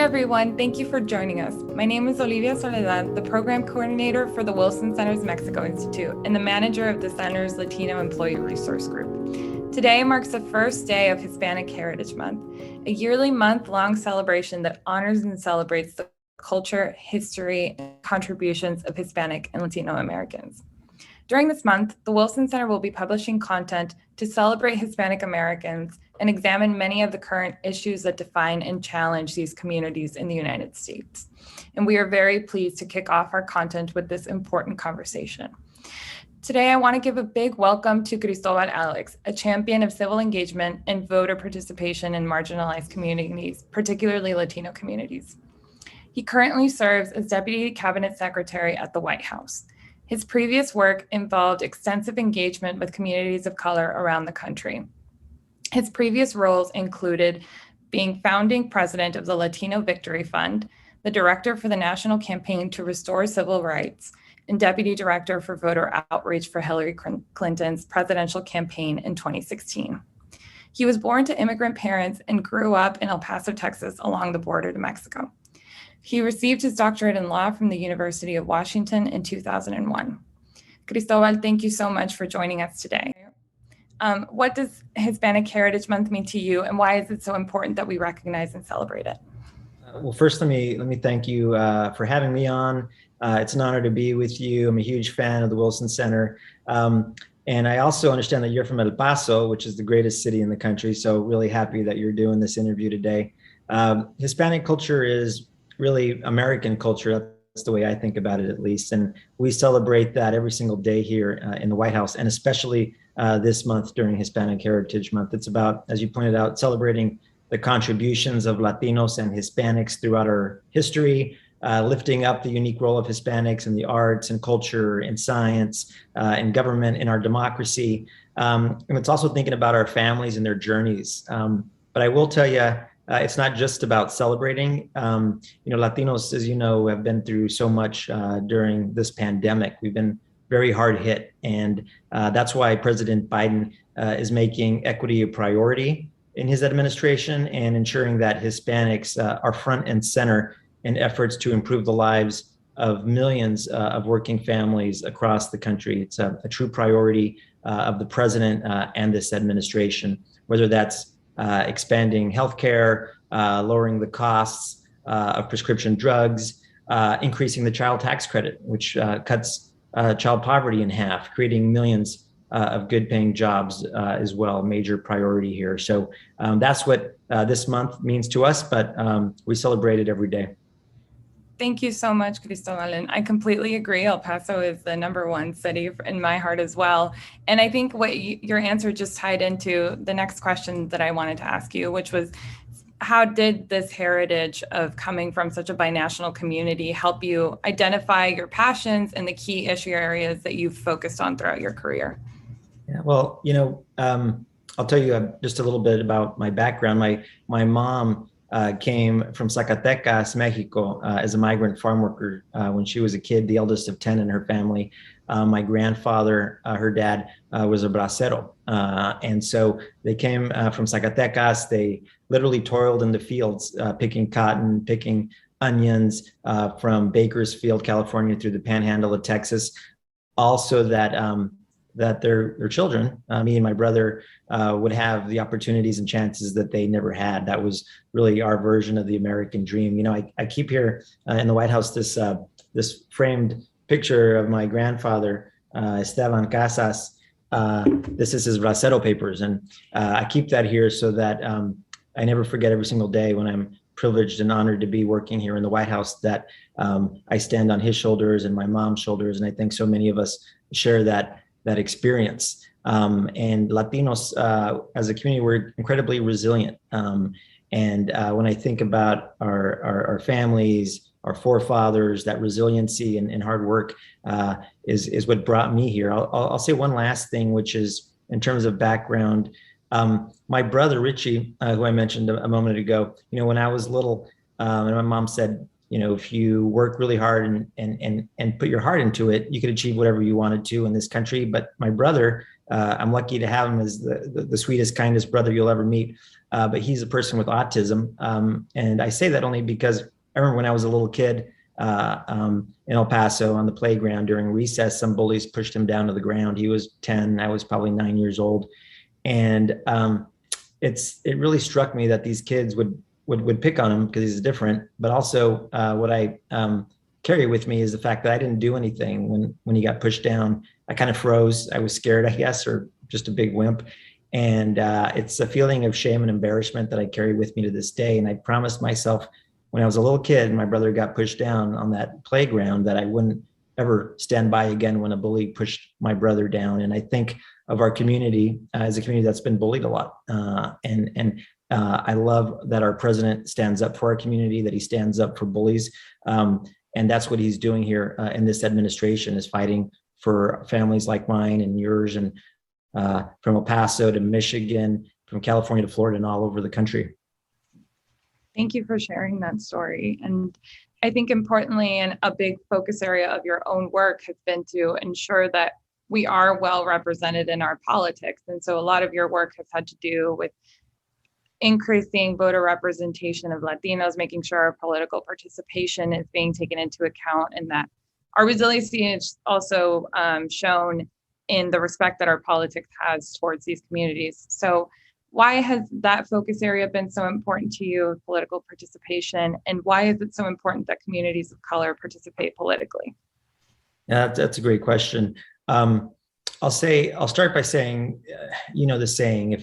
everyone. Thank you for joining us. My name is Olivia Soledad, the program coordinator for the Wilson Center's Mexico Institute and the manager of the center's Latino Employee Resource Group. Today marks the first day of Hispanic Heritage Month, a yearly month-long celebration that honors and celebrates the culture, history, and contributions of Hispanic and Latino Americans. During this month, the Wilson Center will be publishing content to celebrate Hispanic Americans and examine many of the current issues that define and challenge these communities in the United States. And we are very pleased to kick off our content with this important conversation. Today, I want to give a big welcome to Cristóbal Alex, a champion of civil engagement and voter participation in marginalized communities, particularly Latino communities. He currently serves as Deputy Cabinet Secretary at the White House. His previous work involved extensive engagement with communities of color around the country. His previous roles included being founding president of the Latino Victory Fund, the director for the National Campaign to Restore Civil Rights, and deputy director for voter outreach for Hillary Clinton's presidential campaign in 2016. He was born to immigrant parents and grew up in El Paso, Texas, along the border to Mexico. He received his doctorate in law from the University of Washington in 2001. Cristóbal, thank you so much for joining us today. What does Hispanic Heritage Month mean to you, and why is it so important that we recognize and celebrate it? Well, first, let me thank you for having me on. It's an honor to be with you. I'm a huge fan of the Wilson Center. And I also understand that you're from El Paso, which is the greatest city in the country. So really happy that you're doing this interview today. Hispanic culture is really American culture. That's the way I think about it, at least. And we celebrate that every single day here in the White House, and especially this month during Hispanic Heritage Month. It's about, as you pointed out, celebrating the contributions of Latinos and Hispanics throughout our history, lifting up the unique role of Hispanics in the arts and culture and science and government in our democracy. And it's also thinking about our families and their journeys. But I will tell you, it's not just about celebrating. Latinos, as you know, have been through so much during this pandemic. We've been very hard hit. And that's why President Biden is making equity a priority in his administration and ensuring that Hispanics are front and center in efforts to improve the lives of millions of working families across the country. It's a true priority of the president and this administration, whether that's expanding healthcare, lowering the costs of prescription drugs, increasing the child tax credit, which cuts child poverty in half, creating millions of good paying jobs as well, major priority here. So that's what this month means to us, but we celebrate it every day. Thank you so much, Cristóbal. And I completely agree. El Paso is the #1 city in my heart as well. And I think what your answer just tied into the next question that I wanted to ask you, which was, how did this heritage of coming from such a binational community help you identify your passions and the key issue areas that you've focused on throughout your career? Yeah, well, I'll tell you just a little bit about my background. My mom came from Zacatecas, Mexico, as a migrant farm worker when she was a kid, the eldest of 10 in her family. My grandfather, her dad, was a bracero. And so they came from Zacatecas. They literally toiled in the fields, picking cotton, picking onions from Bakersfield, California, through the panhandle of Texas. Also that their children, me and my brother, would have the opportunities and chances that they never had. That was really our version of the American dream. I keep here in the White House this framed picture of my grandfather, Esteban Casas. This is his bracero papers, and I keep that here so that I never forget every single day when I'm privileged and honored to be working here in the White House that I stand on his shoulders and my mom's shoulders, and I think so many of us share that experience. And Latinos as a community, we're incredibly resilient. And when I think about our families, our forefathers, that resiliency and hard work is what brought me here. I'll say one last thing, which is in terms of background. My brother, Richie, who I mentioned a moment ago, when I was little, and my mom said, if you work really hard and put your heart into it, you could achieve whatever you wanted to in this country. But my brother, I'm lucky to have him as the sweetest, kindest brother you'll ever meet. But he's a person with autism. And I say that only because I remember when I was a little kid in El Paso on the playground during recess, some bullies pushed him down to the ground. He was 10, I was probably 9 years old. And it really struck me that these kids would pick on him because he's different. But also what I carry with me is the fact that I didn't do anything when he got pushed down. I kind of froze. I was scared, I guess, or just a big wimp. And it's a feeling of shame and embarrassment that I carry with me to this day. And I promised myself when I was a little kid and my brother got pushed down on that playground that I wouldn't ever stand by again when a bully pushed my brother down. And I think of our community as a community that's been bullied a lot. I love that our president stands up for our community, that he stands up for bullies. And that's what he's doing here in this administration, is fighting for families like mine and yours, and from El Paso to Michigan, from California to Florida, and all over the country. Thank you for sharing that story. And I think importantly, and a big focus area of your own work has been to ensure that we are well represented in our politics. And so a lot of your work has had to do with increasing voter representation of Latinos, making sure our political participation is being taken into account, and that our resiliency is also shown in the respect that our politics has towards these communities. So why has that focus area been so important to you, political participation, and why is it so important that communities of color participate politically? Yeah, that's a great question. I'll start by saying, the saying,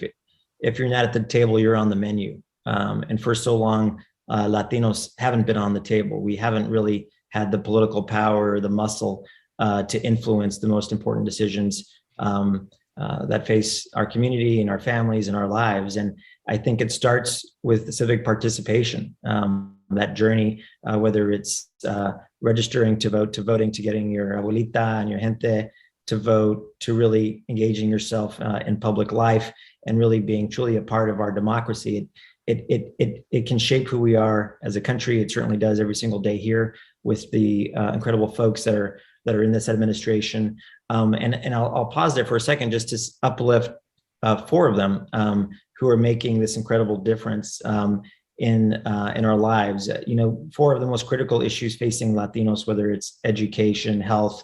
if you're not at the table, you're on the menu. And for so long, Latinos haven't been on the table. We haven't really had the political power or the muscle to influence the most important decisions that face our community and our families and our lives. And I think it starts with civic participation, that journey, whether it's registering to vote, to voting, to getting your abuelita and your gente to vote, to really engaging yourself in public life and really being truly a part of our democracy. It can shape who we are as a country. It certainly does every single day here with the incredible folks that are in this administration. And I'll pause there for a second just to uplift four of them who are making this incredible difference in our lives. Four of the most critical issues facing Latinos, whether it's education, health,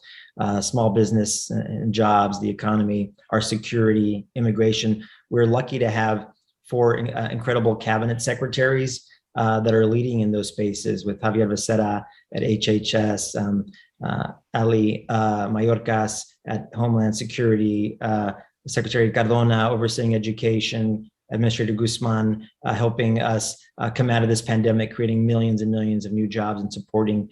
small business and jobs, the economy, our security, immigration. We're lucky to have four incredible cabinet secretaries that are leading in those spaces, with Javier Becerra at HHS, Ali Mayorkas at Homeland Security, Secretary Cardona overseeing education, Administrator Guzman helping us come out of this pandemic, creating millions and millions of new jobs and supporting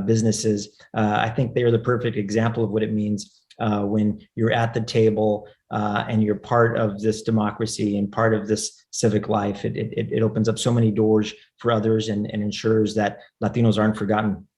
businesses. I think they are the perfect example of what it means when you're at the table and you're part of this democracy and part of this civic life. It opens up so many doors for others and ensures that Latinos aren't forgotten.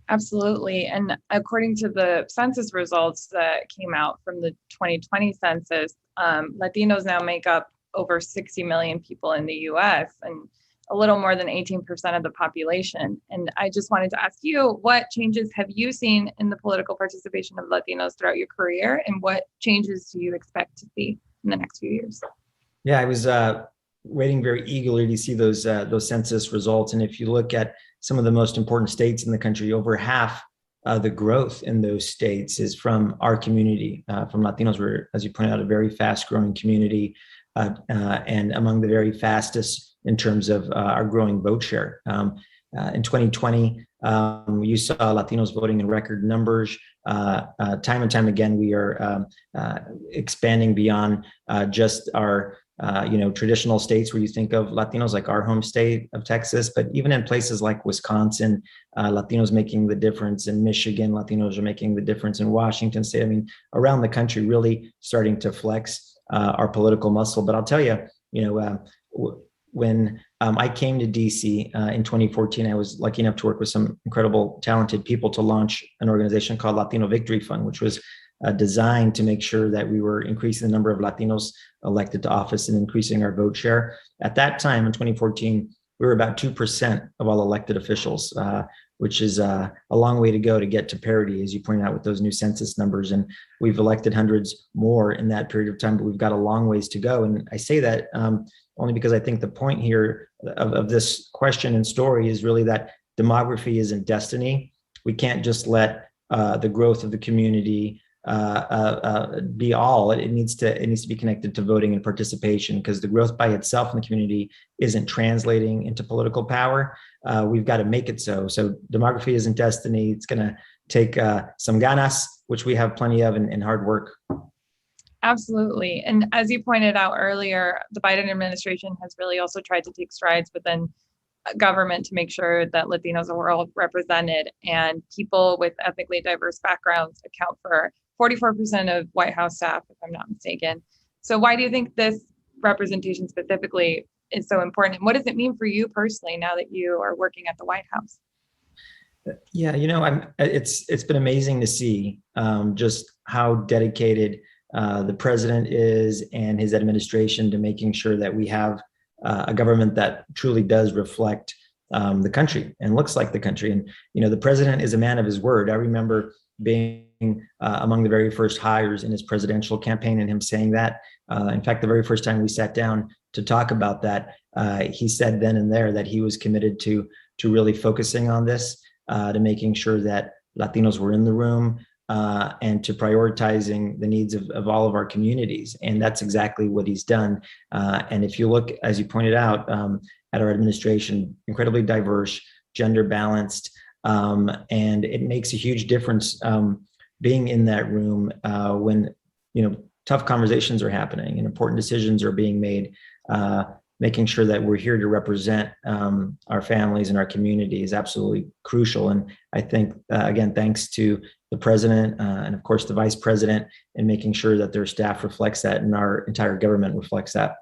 Absolutely. And according to the census results that came out from the 2020 census, Latinos now make up over 60 million people in the US and a little more than 18% of the population. And I just wanted to ask you, what changes have you seen in the political participation of Latinos throughout your career, and what changes do you expect to see in the next few years? Yeah, I was waiting very eagerly to see those census results. And if you look at some of the most important states in the country, over half the growth in those states is from our community, from Latinos. We're, as you pointed out, a very fast growing community and among the very fastest in terms of our growing vote share. In 2020, you saw Latinos voting in record numbers. Time and time again, we are expanding beyond just our traditional states where you think of Latinos, like our home state of Texas, but even in places like Wisconsin, Latinos making the difference. In Michigan, Latinos are making the difference. In Washington State, I mean, around the country, really starting to flex our political muscle. But I'll tell you, when I came to DC in 2014, I was lucky enough to work with some incredible, talented people to launch an organization called Latino Victory Fund, which was designed to make sure that we were increasing the number of Latinos elected to office and increasing our vote share. At that time in 2014, we were about 2% of all elected officials, which is a long way to go to get to parity, as you point out, with those new census numbers. And we've elected hundreds more in that period of time, but we've got a long ways to go. And I say that only because I think the point here of this question and story is really that demography isn't destiny. We can't just let the growth of the community be all. It needs to be connected to voting and participation, because the growth by itself in the community isn't translating into political power. We've got to make it so. So demography isn't destiny. It's going to take some ganas, which we have plenty of, and hard work. Absolutely. And as you pointed out earlier, the Biden administration has really also tried to take strides within government to make sure that Latinos are well represented, and people with ethnically diverse backgrounds account for 44% of White House staff, if I'm not mistaken. So why do you think this representation specifically is so important? And what does it mean for you personally now that you are working at the White House? Yeah, it's been amazing to see just how dedicated the president is and his administration to making sure that we have a government that truly does reflect the country and looks like the country. And, the president is a man of his word. I remember being among the very first hires in his presidential campaign and him saying that. In fact, the very first time we sat down to talk about that, he said then and there that he was committed to really focusing on this, to making sure that Latinos were in the room, and to prioritizing the needs of all of our communities. And that's exactly what he's done. And if you look, as you pointed out, at our administration, incredibly diverse, gender balanced, and it makes a huge difference being in that room when tough conversations are happening and important decisions are being made. Making sure that we're here to represent our families and our community is absolutely crucial. And I think, again, thanks to the president and of course the vice president, in making sure that their staff reflects that and our entire government reflects that.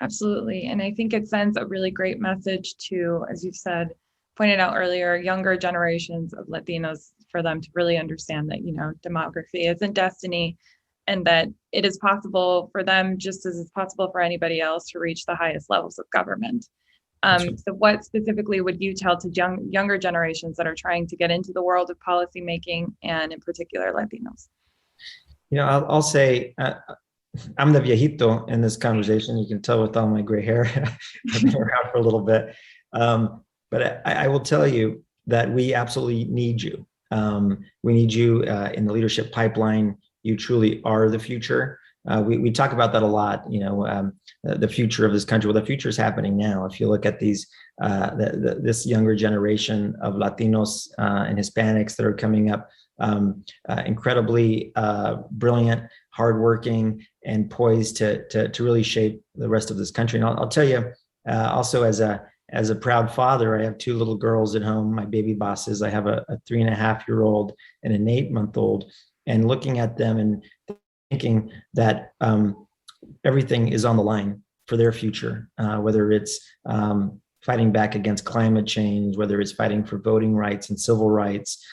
Absolutely. And I think it sends a really great message to, as you've said, pointed out earlier, younger generations of Latinos, for them to really understand that, demography isn't destiny, and that it is possible for them, just as it's possible for anybody else, to reach the highest levels of government. So what specifically would you tell to younger generations that are trying to get into the world of policymaking, and in particular Latinos? I'll say I'm the viejito in this conversation. You can tell with all my gray hair. I've been around for a little bit. But I will tell you that we absolutely need you. We need you in the leadership pipeline. You truly are the future. We talk about that a lot, the future of this country. Well, the future is happening now. If you look at these, this younger generation of Latinos and Hispanics that are coming up, incredibly brilliant, hardworking, and poised to really shape the rest of this country. And I'll tell you, also as a proud father, I have two little girls at home, my baby bosses. I have a 3.5-year-old and an 8-month-old. And looking at them and thinking that everything is on the line for their future, whether it's fighting back against climate change, whether it's fighting for voting rights and civil rights,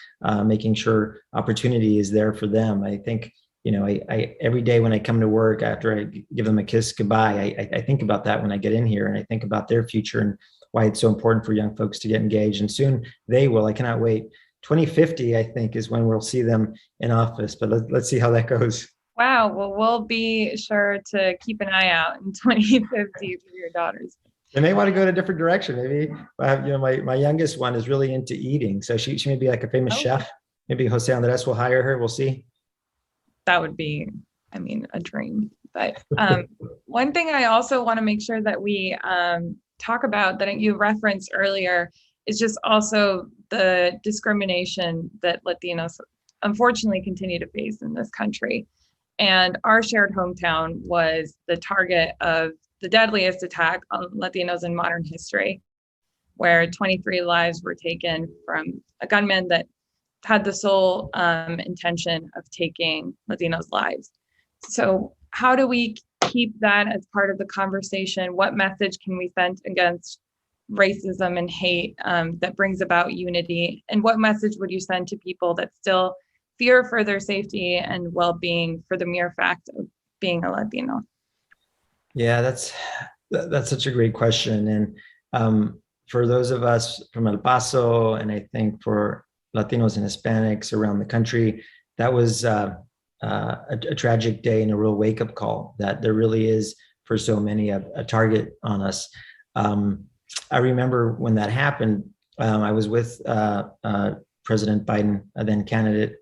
making sure opportunity is there for them. I think, I every day when I come to work, after I give them a kiss goodbye, I think about that when I get in here, and I think about their future and why it's so important for young folks to get engaged. And soon they will. I cannot wait. 2050, I think, is when we'll see them in office, but let's see how that goes. Wow. Well, we'll be sure to keep an eye out in 2050 for your daughters. They may want to go in a different direction. Maybe, my youngest one is really into eating. So she may be like a famous chef. Maybe Jose Andres will hire her. We'll see. That would be, a dream. But one thing I also want to make sure that we talk about, that you referenced earlier, is just also the discrimination that Latinos unfortunately continue to face in this country. And our shared hometown was the target of the deadliest attack on Latinos in modern history, where 23 lives were taken from a gunman that had the sole intention of taking Latinos' lives. So how do we keep that as part of the conversation? What message can we send against racism and hate that brings about unity? And what message would you send to people that still fear for their safety and well-being for the mere fact of being a Latino? Yeah, that's such a great question. for those of us from El Paso, and I think for Latinos and Hispanics around the country, that was a tragic day and a real wake-up call that there really is, for so many, a target on us. I remember when that happened, I was with President Biden, then candidate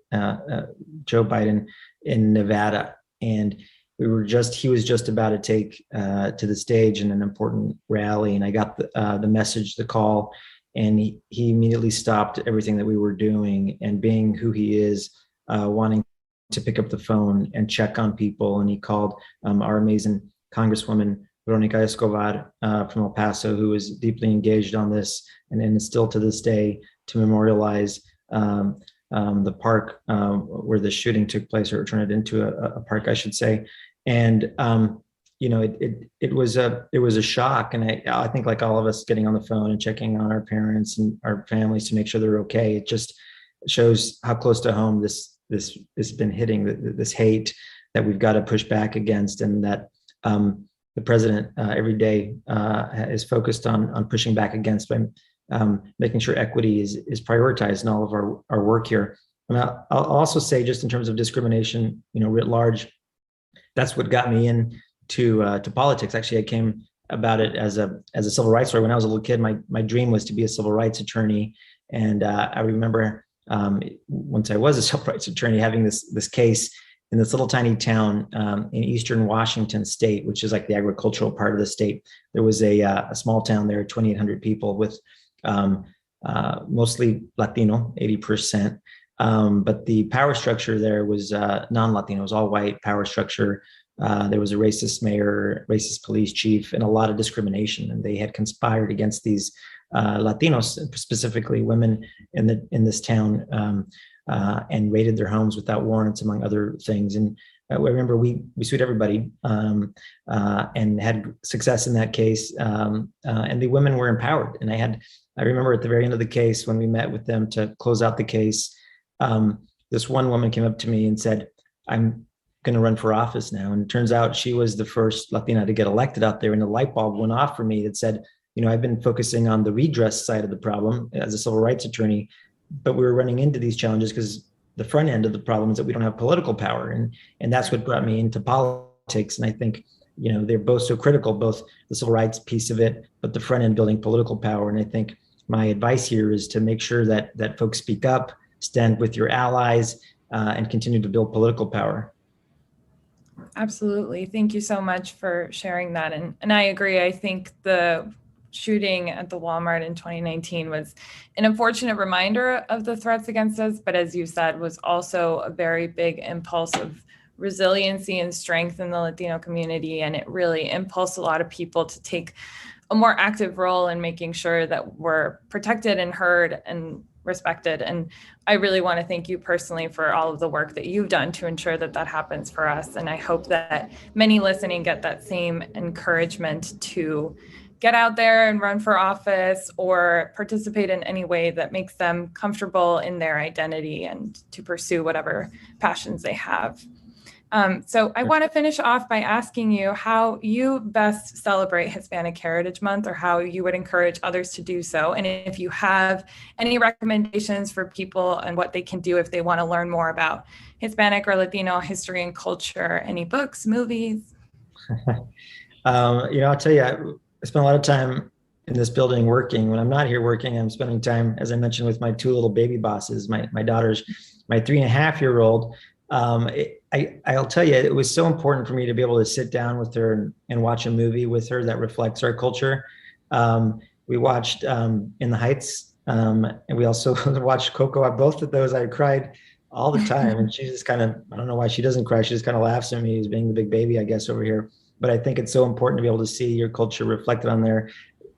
Joe Biden, in Nevada, and he was just about to take to the stage in an important rally, and I got the message, the call, and he immediately stopped everything that we were doing, and being who he is, wanting to pick up the phone and check on people. And he called our amazing Congresswoman Veronica Escobar from El Paso, who is deeply engaged on this and is still to this day, to memorialize the park where the shooting took place, or turn it into a park, I should say. And it was a shock, and I think, like all of us, getting on the phone and checking on our parents and our families to make sure they're okay. It just shows how close to home this has been hitting, this hate that we've got to push back against, and that the president every day is focused on pushing back against, by making sure equity is prioritized in all of our work here. And I'll also say, just in terms of discrimination, writ large, that's what got me into politics. Actually, I came about it as a civil rights lawyer. When I was a little kid, my dream was to be a civil rights attorney. And I remember once I was a civil rights attorney, having this case in this little tiny town in eastern Washington state, which is like the agricultural part of the state. There was a small town there, 2,800 people, with mostly Latino, 80%. But the power structure there was non-Latino. It was all white power structure. There was a racist mayor, racist police chief, and a lot of discrimination. And they had conspired against these Latinos, specifically women in this town, and raided their homes without warrants, among other things. And I remember we sued everybody and had success in that case. And the women were empowered. And I remember at the very end of the case, when we met with them to close out the case, this one woman came up to me and said, "I'm going to run for office now." And it turns out she was the first Latina to get elected out there. And the light bulb went off for me that said, I've been focusing on the redress side of the problem as a civil rights attorney, but we were running into these challenges because the front end of the problem is that we don't have political power. And that's what brought me into politics. And I think, they're both so critical, both the civil rights piece of it, but the front end, building political power. And I think my advice here is to make sure that folks speak up, stand with your allies, and continue to build political power. Absolutely. Thank you so much for sharing that. And I agree. I think the shooting at the Walmart in 2019 was an unfortunate reminder of the threats against us, but as you said, was also a very big impulse of resiliency and strength in the Latino community. And it really impulsed a lot of people to take a more active role in making sure that we're protected and heard and respected. And I really want to thank you personally for all of the work that you've done to ensure that that happens for us. And I hope that many listening get that same encouragement to get out there and run for office or participate in any way that makes them comfortable in their identity and to pursue whatever passions they have. So I want to finish off by asking you how you best celebrate Hispanic Heritage Month, or how you would encourage others to do so. And if you have any recommendations for people and what they can do if they want to learn more about Hispanic or Latino history and culture, any books, movies? I'll tell you, I spend a lot of time in this building working. When I'm not here working, I'm spending time, as I mentioned, with my two little baby bosses, my daughters, my 3.5-year-old. I'll tell you, it was so important for me to be able to sit down with her and watch a movie with her that reflects our culture. We watched In the Heights, and we also watched Coco. Both of those, I cried all the time. And she just kind of, I don't know why she doesn't cry. She just kind of laughs at me as being the big baby, I guess, over here. But I think it's so important to be able to see your culture reflected on there,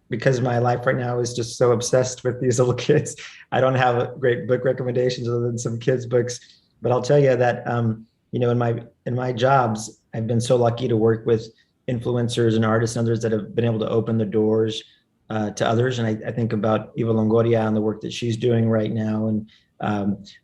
because my life right now is just so obsessed with these little kids. I don't have great book recommendations other than some kids' books. But I'll tell you that, in my jobs, I've been so lucky to work with influencers and artists and others that have been able to open the doors to others. And I think about Eva Longoria and the work that she's doing right now, and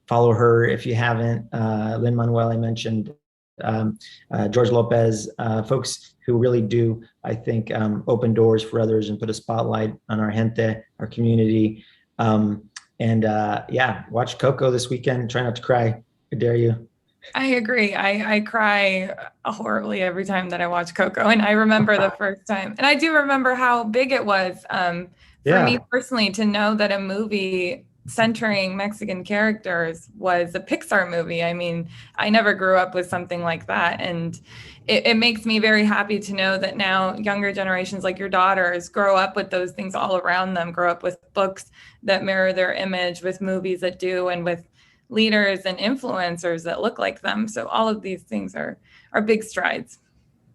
follow her if you haven't. Lin-Manuel, I mentioned, George Lopez, folks who really do, I think, open doors for others and put a spotlight on our gente, our community. Yeah, watch Coco this weekend. Try not to cry. I dare you. I agree. I cry horribly every time that I watch Coco. And I remember the first time. And I do remember how big it was for me Yeah, personally to know that a movie centering Mexican characters was a Pixar movie. I mean, I never grew up with something like that. And it makes me very happy to know that now younger generations like your daughters grow up with those things all around them, grow up with books that mirror their image, with movies that do, and with leaders and influencers that look like them. So all of these things are big strides.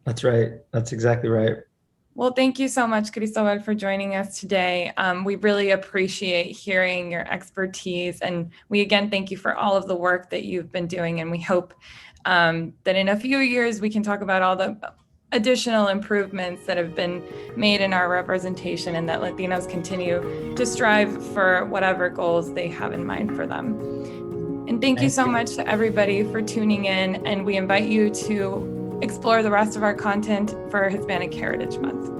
that's right. That's exactly right. Well, thank you so much, Cristobal, for joining us today. We really appreciate hearing your expertise. And we again thank you for all of the work that you've been doing. And we hope that in a few years we can talk about all the additional improvements that have been made in our representation, and that Latinos continue to strive for whatever goals they have in mind for them. And thank you so much to everybody for tuning in, and we invite you to explore the rest of our content for Hispanic Heritage Month.